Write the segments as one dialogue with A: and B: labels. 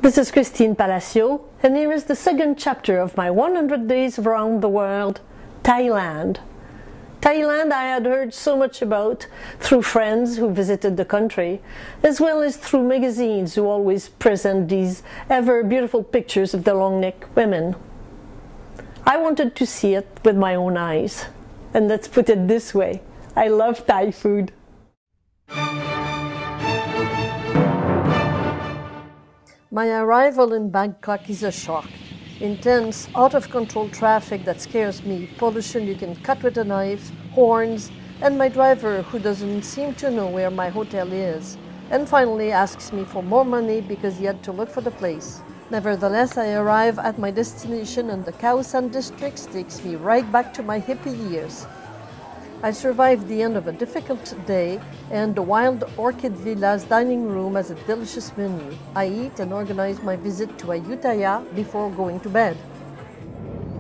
A: This is Christine Palacio, and here is the second chapter of my 100 days around the world, Thailand. Thailand I had heard so much about through friends who visited the country, as well as through magazines who always present these ever beautiful pictures of the long-necked women. I wanted to see it with my own eyes. And let's put it this way, I love Thai food. My arrival in Bangkok is a shock. Intense, out-of-control traffic that scares me, pollution you can cut with a knife, horns, and my driver who doesn't seem to know where my hotel is, and finally asks me for more money because he had to look for the place. Nevertheless, I arrive at my destination and the Khao San district takes me right back to my hippie years. I survived the end of a difficult day, and the Wild Orchid Villa's dining room has a delicious menu. I eat and organize my visit to Ayutthaya before going to bed.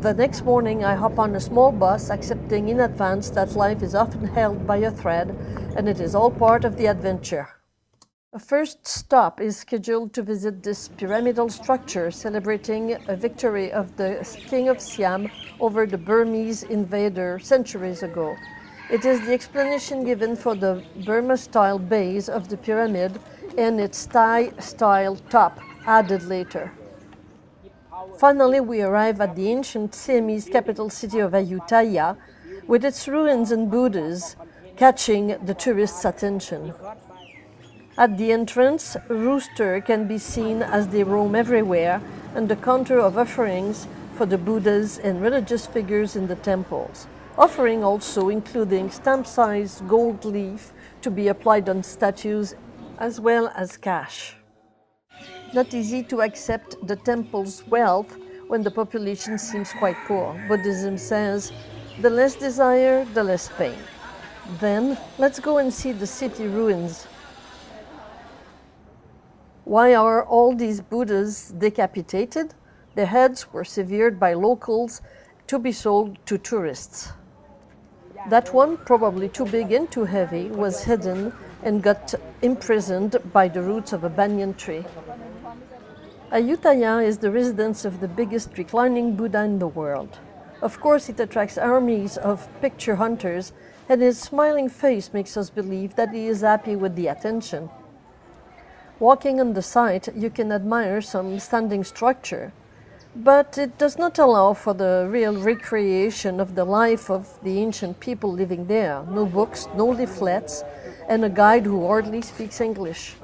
A: The next morning, I hop on a small bus, accepting in advance that life is often held by a thread, and it is all part of the adventure. A first stop is scheduled to visit this pyramidal structure celebrating a victory of the King of Siam over the Burmese invader centuries ago. It is the explanation given for the Burma-style base of the pyramid and its Thai-style top, added later. Finally, we arrive at the ancient Siamese capital city of Ayutthaya, with its ruins and Buddhas catching the tourists' attention. At the entrance, roosters can be seen as they roam everywhere, and the counter of offerings for the Buddhas and religious figures in the temples. Offering also including stamp-sized gold leaf to be applied on statues, as well as cash. Not easy to accept the temple's wealth when the population seems quite poor. Buddhism says, the less desire, the less pain. Then, let's go and see the city ruins. Why are all these Buddhas decapitated? Their heads were severed by locals to be sold to tourists. That one, probably too big and too heavy, was hidden and got imprisoned by the roots of a banyan tree. Ayutthaya is the residence of the biggest reclining Buddha in the world. Of course, it attracts armies of picture hunters, and his smiling face makes us believe that he is happy with the attention. Walking on the site, you can admire some standing structure, but it does not allow for the real recreation of the life of the ancient people living there. No books, no leaflets, and a guide who hardly speaks English.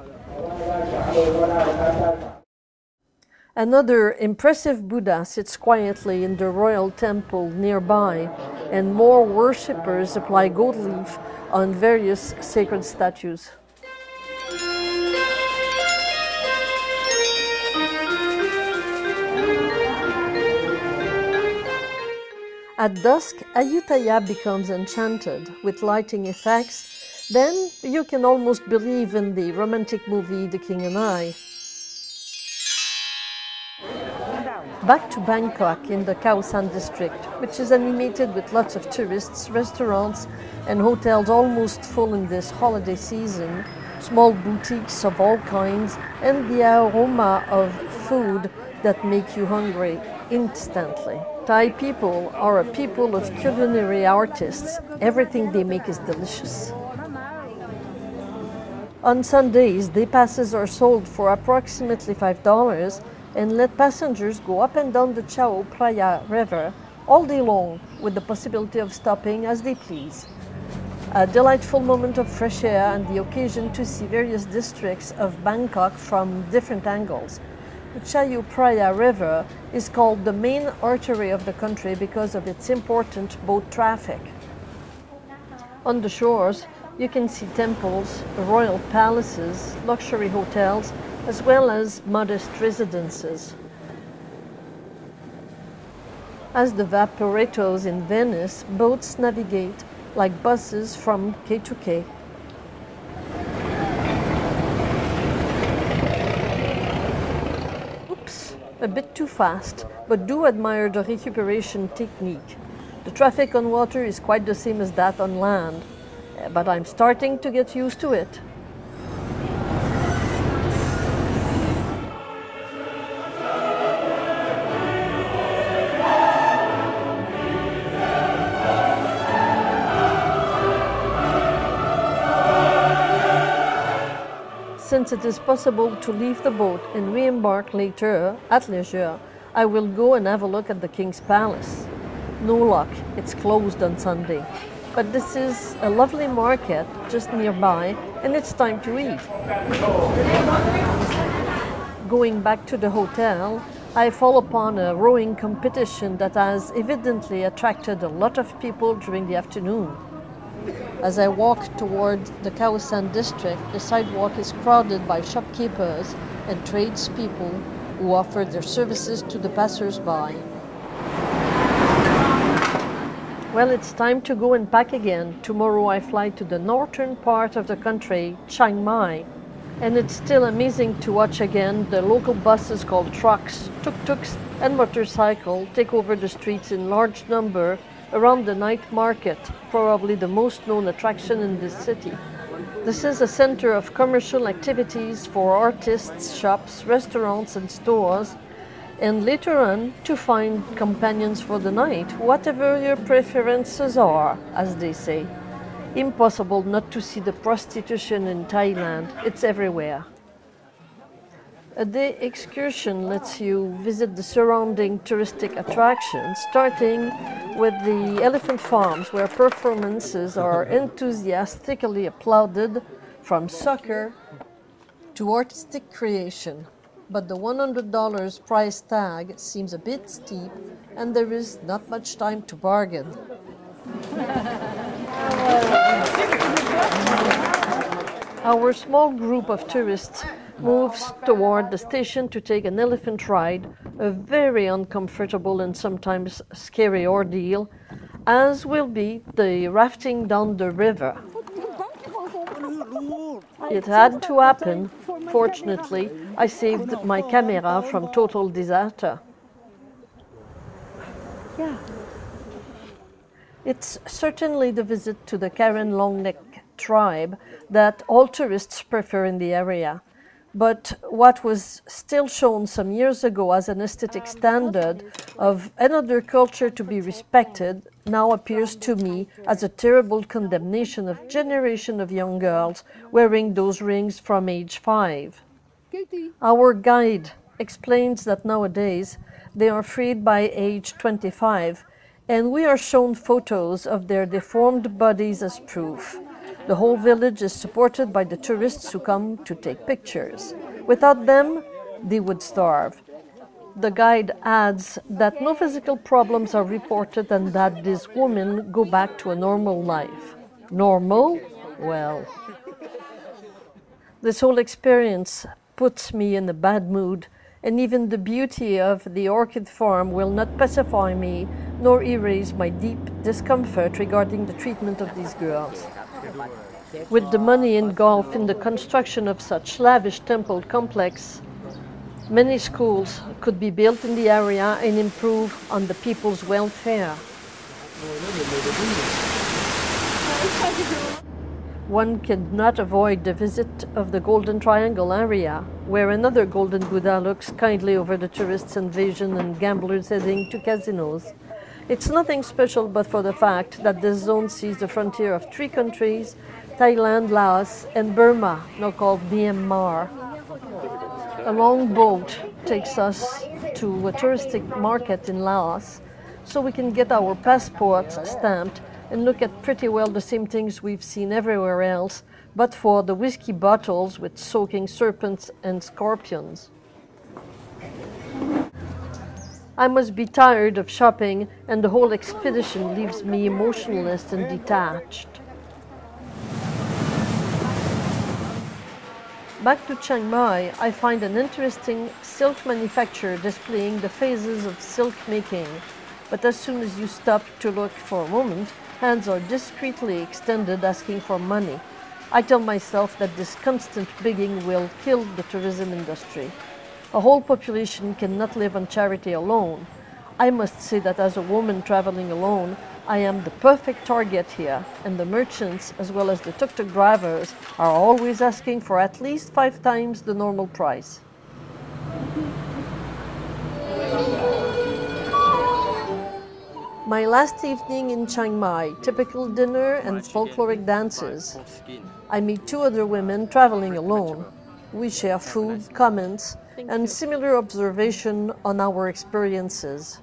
A: Another impressive Buddha sits quietly in the royal temple nearby, and more worshippers apply gold leaf on various sacred statues. At dusk, Ayutthaya becomes enchanted with lighting effects. Then you can almost believe in the romantic movie The King and I. Back to Bangkok in the Khao San district, which is animated with lots of tourists, restaurants and hotels almost full in this holiday season, small boutiques of all kinds, and the aroma of food that make you hungry instantly. Thai people are a people of culinary artists. Everything they make is delicious. On Sundays, day passes are sold for approximately $5 and let passengers go up and down the Chao Phraya River all day long with the possibility of stopping as they please. A delightful moment of fresh air and the occasion to see various districts of Bangkok from different angles. The Chao Phraya River is called the main artery of the country because of its important boat traffic. On the shores, you can see temples, royal palaces, luxury hotels, as well as modest residences. As the vaporettos in Venice, boats navigate like buses from quay to quay. A bit too fast, but do admire the recuperation technique. The traffic on water is quite the same as that on land, but I'm starting to get used to it. since it is possible to leave the boat and re-embark later at leisure, I will go and have a look at the King's Palace. No luck, it's closed on Sunday. But this is a lovely market just nearby, and it's time to eat. Going back to the hotel, I fall upon a rowing competition that has evidently attracted a lot of people during the afternoon. As I walk toward the Khao district, the sidewalk is crowded by shopkeepers and tradespeople who offer their services to the passers-by. Well, it's time to go and pack again. Tomorrow I fly to the northern part of the country, Chiang Mai. And it's still amazing to watch again the local buses called trucks, tuk-tuks and motorcycles take over the streets in large number around the night market, probably the most known attraction in this city. This is a center of commercial activities for artists, shops, restaurants and stores, and later on to find companions for the night, whatever your preferences are, as they say. Impossible not to see the prostitution in Thailand. It's everywhere. A day excursion lets you visit the surrounding touristic attractions, starting with the elephant farms, where performances are enthusiastically applauded, from soccer to artistic creation. But the $100 price tag seems a bit steep, and there is not much time to bargain. Our small group of tourists moves toward the station to take an elephant ride, a very uncomfortable and sometimes scary ordeal, as will be the rafting down the river. It had to happen. Fortunately, I saved my camera from total disaster. Yeah. It's certainly the visit to the Karen Longneck tribe that all tourists prefer in the area. But what was still shown some years ago as an aesthetic standard of another culture to be respected now appears to me as a terrible condemnation of a generation of young girls wearing those rings from age 5. Our guide explains that nowadays they are freed by age 25, and we are shown photos of their deformed bodies as proof. The whole village is supported by the tourists who come to take pictures. Without them, they would starve. The guide adds that no physical problems are reported and that these women go back to a normal life. Normal? Well. This whole experience puts me in a bad mood, and even the beauty of the orchid farm will not pacify me nor erase my deep discomfort regarding the treatment of these girls. With the money engulfed in the construction of such lavish temple complex, many schools could be built in the area and improve on the people's welfare. One cannot avoid the visit of the Golden Triangle area, where another Golden Buddha looks kindly over the tourists' invasion and gamblers heading to casinos. It's nothing special but for the fact that this zone sees the frontier of 3 countries, Thailand, Laos, and Burma, now called Myanmar. A long boat takes us to a touristic market in Laos, so we can get our passports stamped and look at pretty well the same things we've seen everywhere else, but for the whiskey bottles with soaking serpents and scorpions. I must be tired of shopping, and the whole expedition leaves me emotionless and detached. Back to Chiang Mai, I find an interesting silk manufacturer displaying the phases of silk making. But as soon as you stop to look for a moment, hands are discreetly extended asking for money. I tell myself that this constant begging will kill the tourism industry. A whole population cannot live on charity alone. I must say that as a woman traveling alone, I am the perfect target here, and the merchants, as well as the tuk-tuk drivers, are always asking for at least 5 times the normal price. My last evening in Chiang Mai, typical dinner and folkloric dances. I meet 2 other women traveling alone. We share food, comments, and similar observation on our experiences.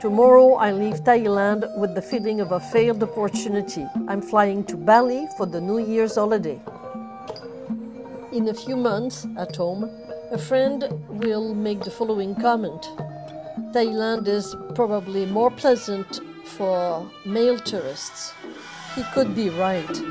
A: Tomorrow I leave Thailand with the feeling of a failed opportunity. I'm flying to Bali for the New Year's holiday. In a few months, at home, a friend will make the following comment. Thailand is probably more pleasant for male tourists. He could be right.